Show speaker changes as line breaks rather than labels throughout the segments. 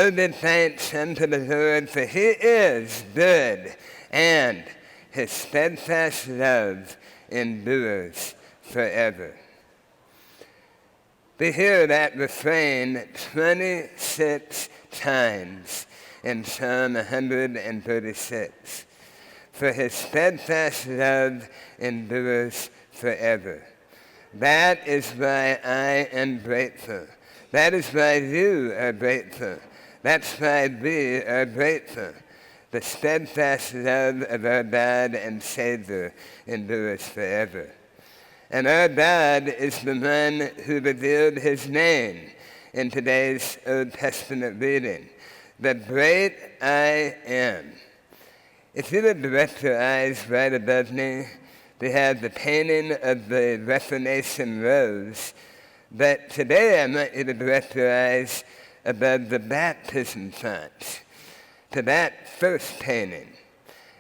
Oh, give thanks unto the Lord, for he is good, and his steadfast love endures forever. We hear that refrain 26 times in Psalm 136. For his steadfast love endures forever. That is why I am grateful. That is why you are grateful. That's why we are grateful. The steadfast love of our God and Savior endures forever. And our God is the one who revealed his name in today's Old Testament reading, the great I am. If you would direct your eyes right above me, we have the painting of the Reformation rose. But today I want you to direct your eyes above the baptism font to that first painting.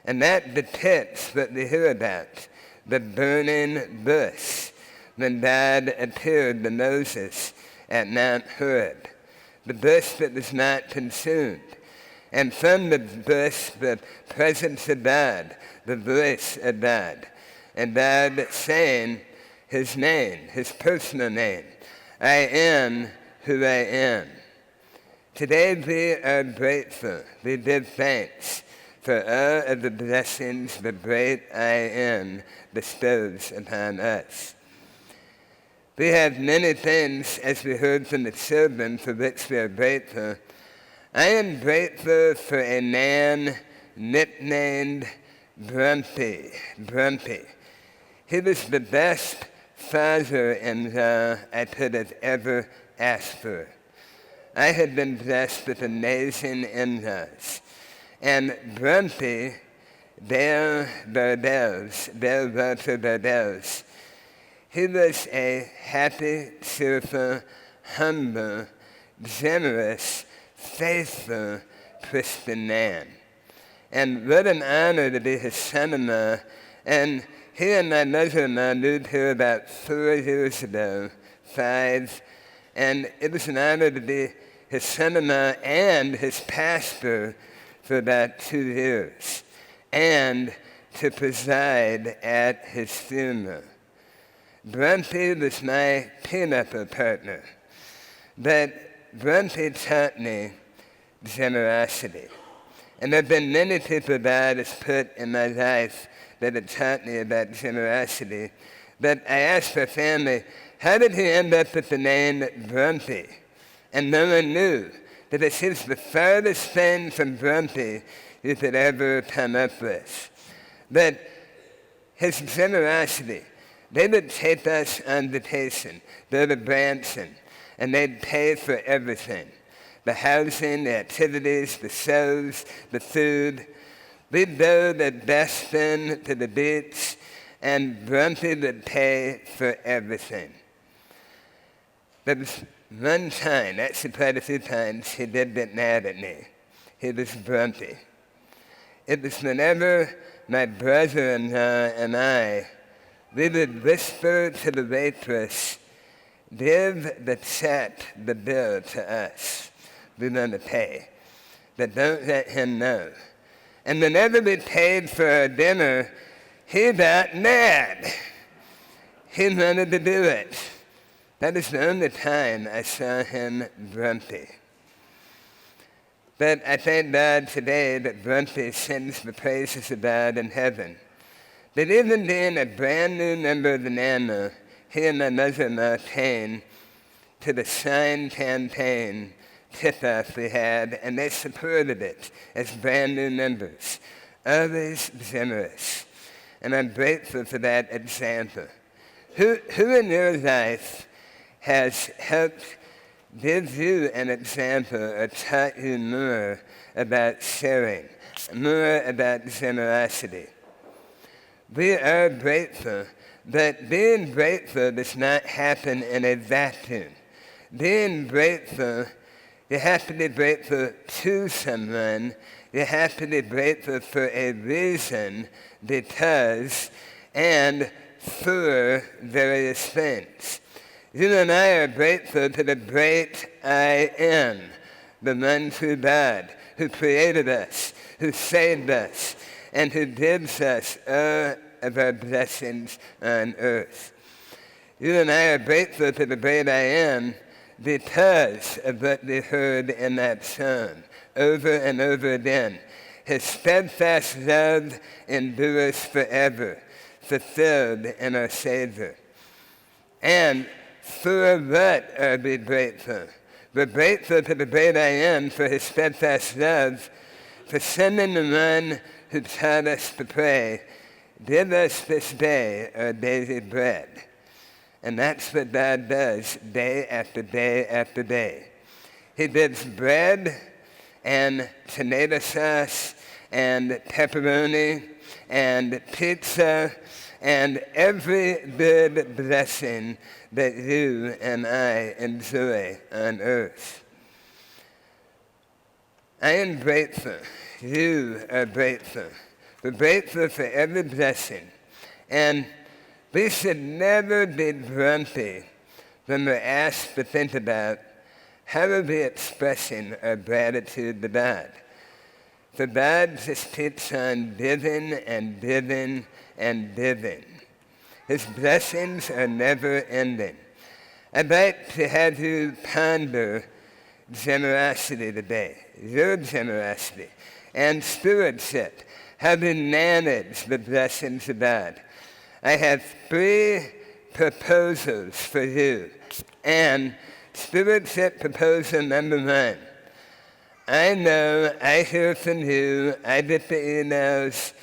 And that depicts what we hear about, the burning bush when God appeared to Moses at Mount Horeb, the bush that was not consumed. And from the bush, the presence of God, the voice of God, and God saying his name, his personal name, I am who I am. Today we are grateful. We give thanks for all of the blessings the great I am bestows upon us. We have many things, as we heard from the children, for which we are grateful. I am grateful for a man nicknamed Grumpy. He was the best father-in-law I could have ever asked for. I had been blessed with amazing in-laws. And Grumpy, Dale Walter Bardells, he was a happy, cheerful, humble, generous, faithful Christian man. And what an honor to be his son-in-law. And he and my mother-in-law moved here about 4 years ago, 5, and it was an honor to be his son-in-law and his pastor for about 2 years, and to preside at his funeral. Grumpy was my pinochle partner, but Grumpy taught me generosity. And there have been many people God has put in my life that have taught me about generosity. But I asked her family, how did he end up with the name Grumpy? And no one knew that it is the farthest thing from Grumpy you could ever come up with. But his generosity, they would take us on vacation, go to Branson, and they'd pay for everything. The housing, the activities, the shows, the food. We'd go to Boston, to the beach, and Grumpy would pay for everything. There was one time, actually quite a few times, he did get mad at me. He was grumpy. It was whenever my brother-in-law and I, we would whisper to the waitress, give the check, the bill to us. We're going to pay. But don't let him know. And whenever we paid for our dinner, he got mad. He wanted to do it. That is the only time I saw him grumpy. But I thank God today that Grumpy sings the praises of God in heaven. That even being a brand new member of the NAMA, he and my mother-in-law came to the sign campaign tip-off we had, and they supported it as brand new members. Always generous. And I'm grateful for that example. Who in your life has helped give you an example or taught you more about sharing, more about generosity? We are grateful, but being grateful does not happen in a vacuum. Being grateful, you have to be grateful to someone. You have to be grateful for a reason, because, and for various things. You and I are grateful to the great I am, the one true God who created us, who saved us, and who gives us all of our blessings on earth. You and I are grateful to the great I Am because of what we heard in that psalm over and over again. His steadfast love endures forever, fulfilled in our Savior. And for what are we grateful? We're grateful to the great I Am for his steadfast love, for sending the one who taught us to pray, give us this day our daily bread. And that's what God does day after day after day. He gives bread and tomato sauce and pepperoni and pizza and every good blessing that you and I enjoy on earth. I am grateful. You are grateful. We're grateful for every blessing. And we should never be grumpy when we're asked to think about how are we expressing our gratitude to God. For God just keeps on giving and giving and giving. His blessings are never ending. I'd like to have you ponder generosity today, your generosity, and stewardship, how we manage the blessings of God. I have 3 proposals for you. And stewardship proposal number 1. I know I hear from you. I get the emails.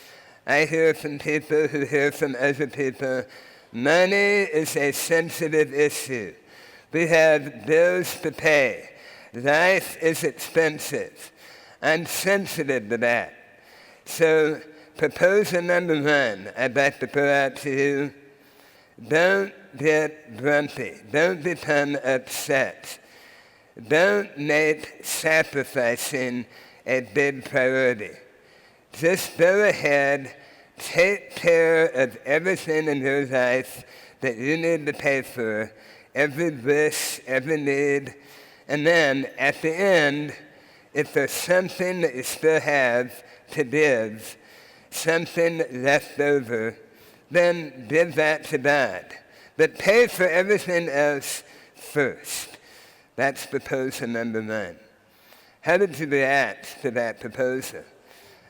I hear from people who hear from other people. Money is a sensitive issue. We have bills to pay. Life is expensive. I'm sensitive to that. So proposal number 1, I'd like to throw out to you. Don't get grumpy. Don't become upset. Don't make sacrificing a big priority. Just go ahead, take care of everything in your life that you need to pay for, every wish, every need, and then at the end, if there's something that you still have to give, something left over, then give that to God. But pay for everything else first. That's proposal number 1. How did you react to that proposal?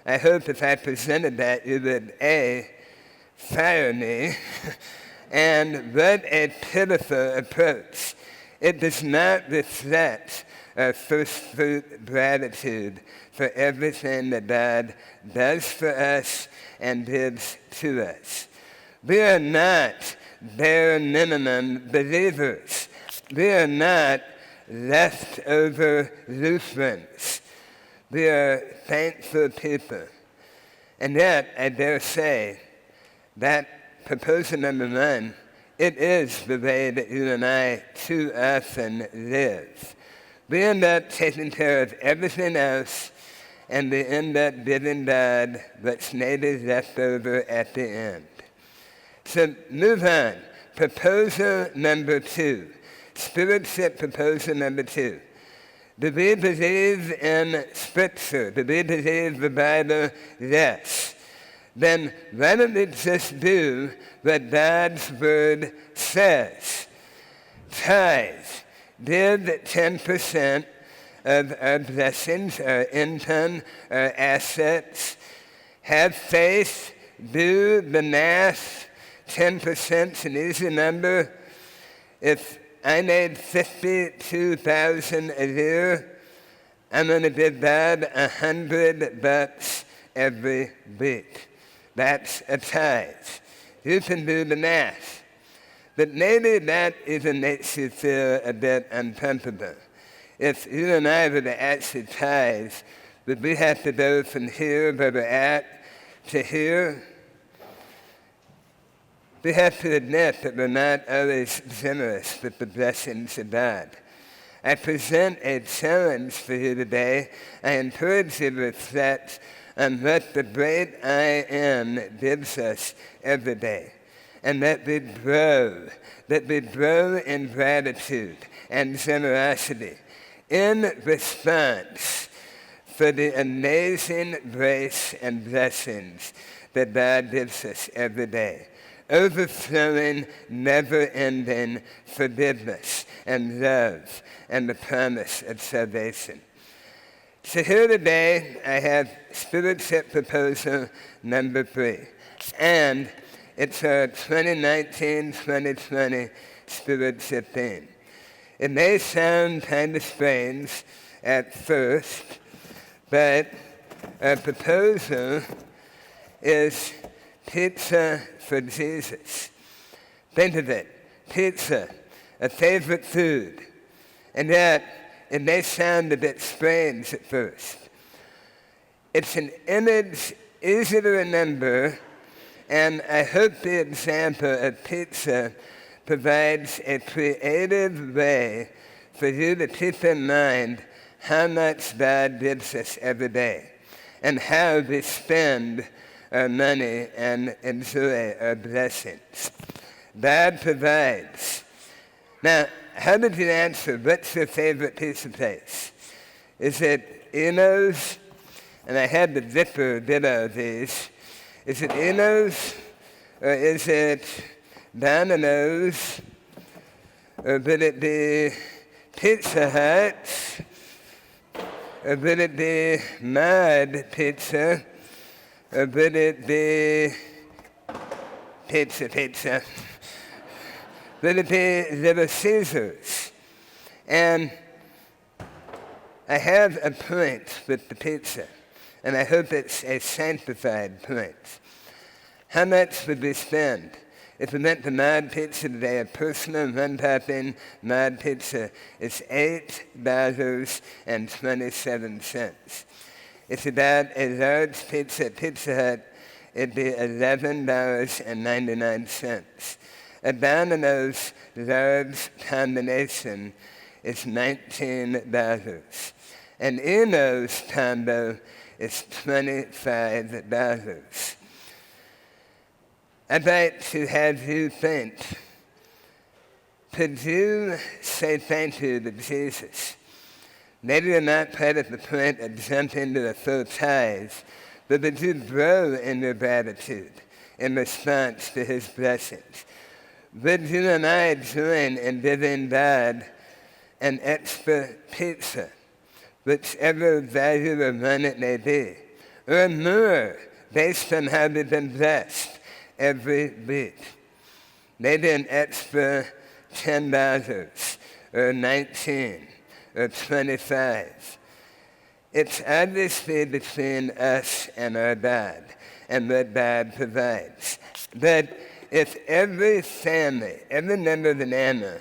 I hope if I presented that, you would A, fire me, and what a pitiful approach. It does not reflect our first fruit gratitude for everything that God does for us and gives to us. We are not bare minimum believers. We are not leftover Lutherans. We are thankful people. And yet, I dare say, that proposal number 1, it is the way that you and I too often live. We end up taking care of everything else, and we end up giving God what's maybe left over at the end. So move on. Proposal number 2. Stewardship proposal number 2. Do we believe in Scripture? Do we believe the Bible? Yes. Then why don't we just do what God's Word says? Tithe. Give 10% of our blessings, our income, our assets. Have faith. Do the math. 10% is an easy number. If I made $52,000 a year, I'm going to give God $100 every week. That's a tithe. You can do the math. But maybe that even makes you feel a bit uncomfortable. If you and I were to actually tithe, would we have to go from here where we're at to here? We have to admit that we're not always generous with the blessings of God. I present a challenge for you today. I encourage you to reflect on what the great I Am gives us every day. And that we grow in gratitude and generosity. in response for the amazing grace and blessings that God gives us every day. Overflowing, never-ending forgiveness and love and the promise of salvation. So here today, I have stewardship proposal number 3. And it's our 2019-2020 stewardship theme. It may sound kind of strange at first, but our proposal is pizza for Jesus. Think of it, pizza, a favorite food. And yet, it may sound a bit strange at first. It's an image easy to remember, and I hope the example of pizza provides a creative way for you to keep in mind how much God gives us every day and how we spend our money and enjoy our blessings. God provides. Now, how did you answer? What's your favorite pizza place? Is it Eno's? And I had the Zipper ditto these. Is it Eno's? Or is it Domino's? Or would it be Pizza Hut? Or would it be Mud Pizza? Or would it be Pizza? Would it be Little Caesars? And I have a point with the pizza, and I hope it's a sanctified point. How much would we spend if we went to Mud Pizza today? A personal one-topping Mud Pizza is $8.27. If you bought a large pizza at Pizza Hut, it'd be $11.99. A Domino's large combination is $19. An Eno's combo is $25. I'd like to have you think, could you say thank you to Jesus? Maybe you're not quite at the point of jumping to the full tithe, but would you grow in your gratitude in response to his blessings? Would you and I join in giving God an extra pizza, whichever value or one it may be, or more based on how we've been blessed every week? Maybe an extra $10 or $19 or $25. It's obviously between us and our God and what God provides. But if every family, every member of the Nana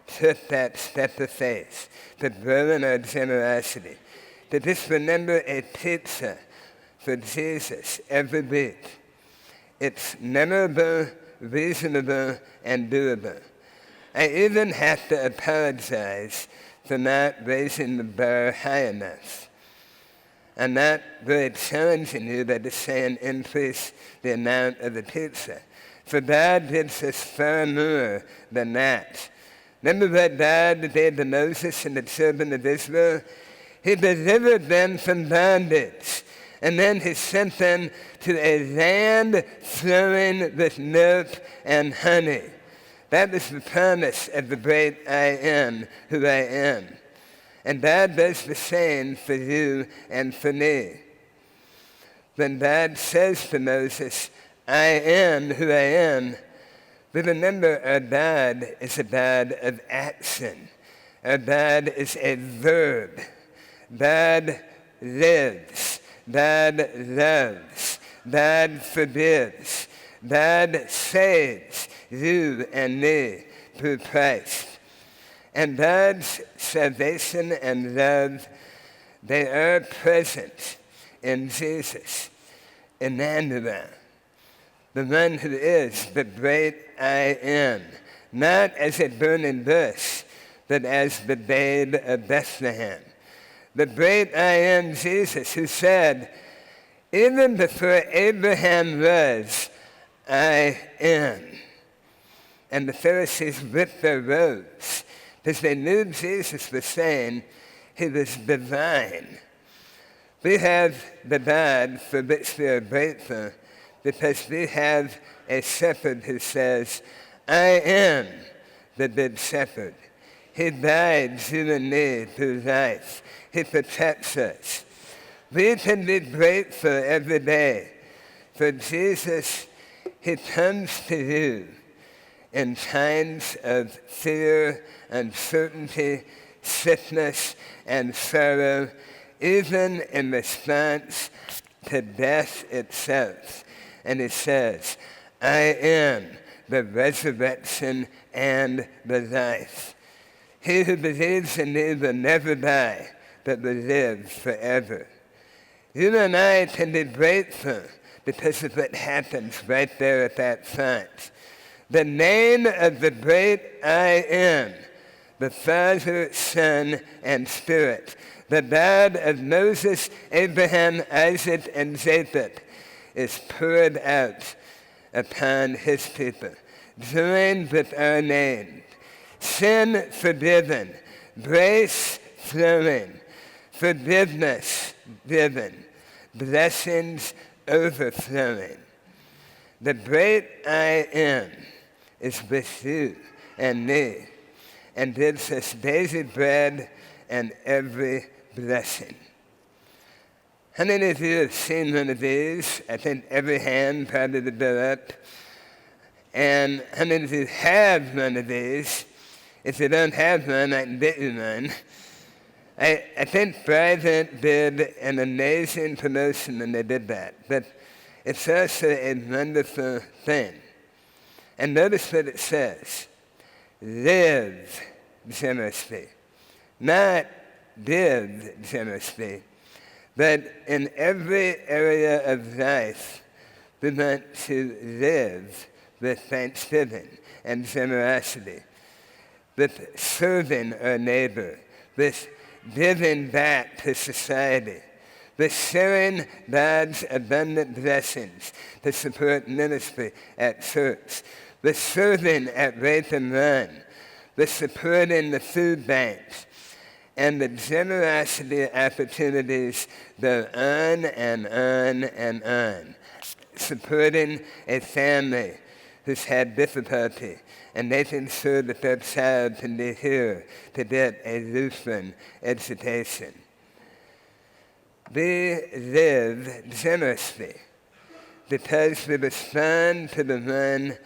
took that step of faith to grow in our generosity, to just remember a pizza for Jesus every week, it's memorable, reasonable, and doable. I even have to apologize for not raising the bar high enough. I'm not really challenging you by just saying increase the amount of the pizza. For God gives us far more than that. Remember what God did to Moses and the children of Israel? He delivered them from bondage. And then he sent them to a land flowing with milk and honey. That was the promise of the great I am, who I am. And God does the same for you and for me. When God says to Moses, I am who I am, we remember our God is a God of action. Our God is a verb. God lives. God loves. God forgives. God saves you and me through Christ. And God's salvation and love, they are present in Jesus, Immanuel, the one who is the great I am, not as a burning bush, but as the babe of Bethlehem. The great I am Jesus, who said, even before Abraham was, I am. And the Pharisees ripped their robes because they knew Jesus was saying, He was divine. We have the God for which we are grateful because we have a shepherd who says, I am the good shepherd. He guides you and me through life. He protects us. We can be grateful every day for Jesus. He comes to you in times of fear, uncertainty, sickness, and sorrow, even in response to death itself. And he says, I am the resurrection and the life. He who believes in me will never die, but will live forever. You and I can be grateful because of what happens right there at that font. The name of the great I am, the Father, Son, and Spirit, the God of Moses, Abraham, Isaac, and Jacob, is poured out upon his people, joined with our name. Sin forgiven, grace flowing, forgiveness given, blessings overflowing. The great I am is with you and me, and gives us daily bread and every blessing. How many of you have seen one of these? I think every hand probably would go up. And how many of you have one of these? If you don't have one, I can get you one. I think Private did an amazing promotion when they did that. But it's also a wonderful thing. And notice what it says. Live generously. Not give generously. But in every area of life, we want to live with thanksgiving and generosity, with serving our neighbor, with giving back to society, with sharing God's abundant blessings to support ministry at church, with serving at Rape and Run, with supporting the food banks, and the generosity opportunities go on and on and on. Supporting a family who's had difficulty and making sure that their child can be here to get a Lutheran education. We live generously because we respond to the one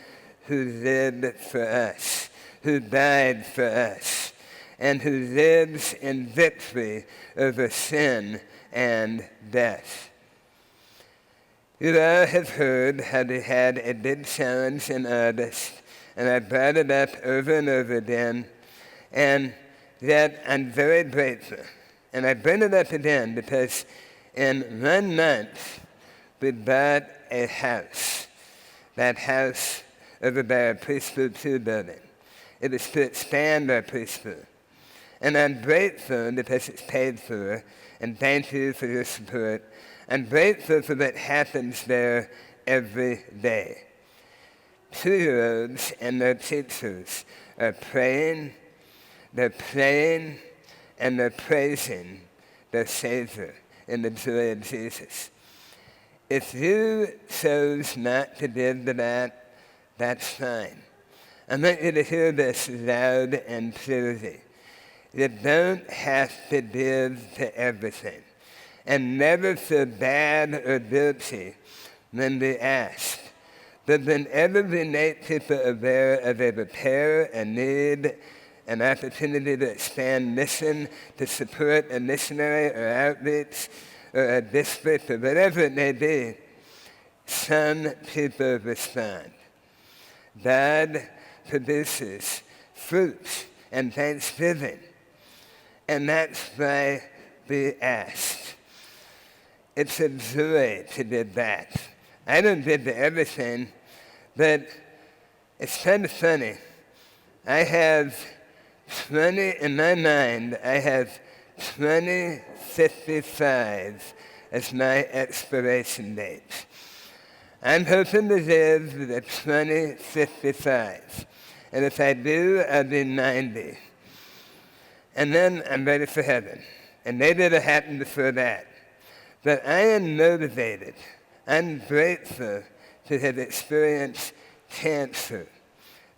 who lived for us, who died for us, and who lives in victory over sin and death. You all have heard how they had a big challenge in August, and I brought it up over and over again, and yet I'm very grateful. And I bring it up again because in 1 month, we bought a house. That house over by our preschool 2 building. It is to expand our preschool. And I'm grateful because it's paid for, and thank you for your support. I'm grateful for what happens there every day. 2-year-olds and their teachers are praying, they're praying, and they're praising their Savior in the joy of Jesus. If you chose not to give to that, that's fine. I want you to hear this loud and clearly. You don't have to give to everything. And never feel bad or guilty when we ask. But whenever we make people aware of a repair, a need, an opportunity to expand mission, to support a missionary or outreach, or a district, or whatever it may be, some people respond. God produces fruit and thanksgiving. And that's why we ask. It's a joy to give back. I don't give to everything, but it's kind of funny. I have 20, in my mind, I have 2055 as my expiration date. I'm hoping to live to the 2055. And if I do, I'll be 90. And then I'm ready for heaven. and maybe it happened before that. But I am motivated. I'm grateful to have experienced cancer,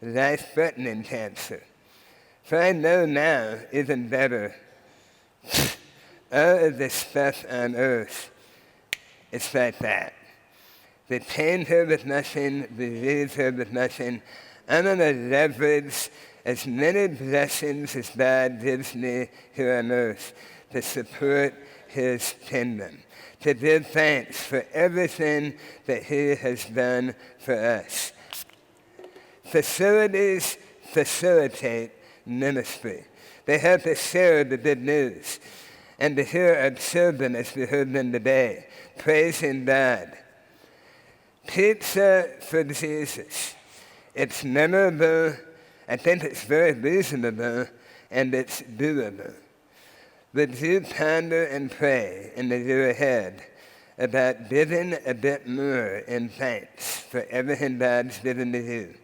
life-threatening cancer. For I know now, even better, all of the stuff on earth, it's like that. They pain her with nothing, disease her with nothing. I'm going to leverage as many blessings as God gives me here on earth to support his kingdom, to give thanks for everything that he has done for us. Facilities facilitate ministry. They help us share the good news and to hear our children, as we heard them today, praising God. Pizza for Jesus. It's memorable, I think it's very reasonable, and it's doable. Would you ponder and pray in the year ahead about giving a bit more in thanks for everything God's given to you?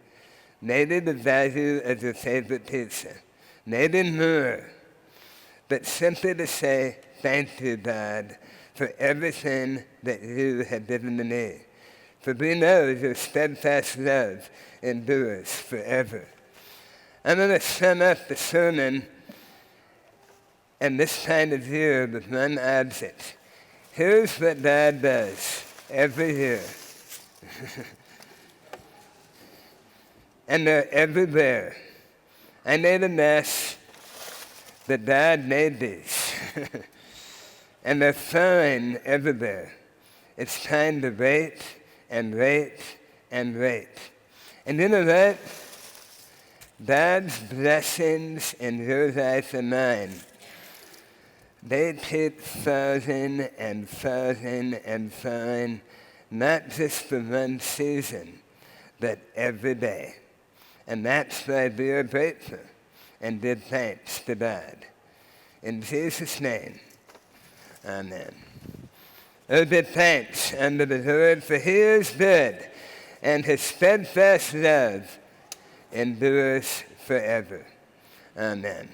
Maybe the value of your favorite pizza. Maybe more. But simply to say, thank you, God, for everything that you have given to me. For we know your steadfast love endures forever. I'm going to sum up the sermon and this time of year with one object. Here's what God does every year. And they're everywhere. I made a mess, but God made these. And they're fine everywhere. It's time to wait and wait and wait. And you know what? God's blessings in your life and mine, they keep falling and falling and falling, not just for one season, but every day. And that's why we are grateful and give thanks to God. In Jesus' name, amen. Oh, give thanks unto the Lord, for he is good, and his steadfast love endures forever. Amen.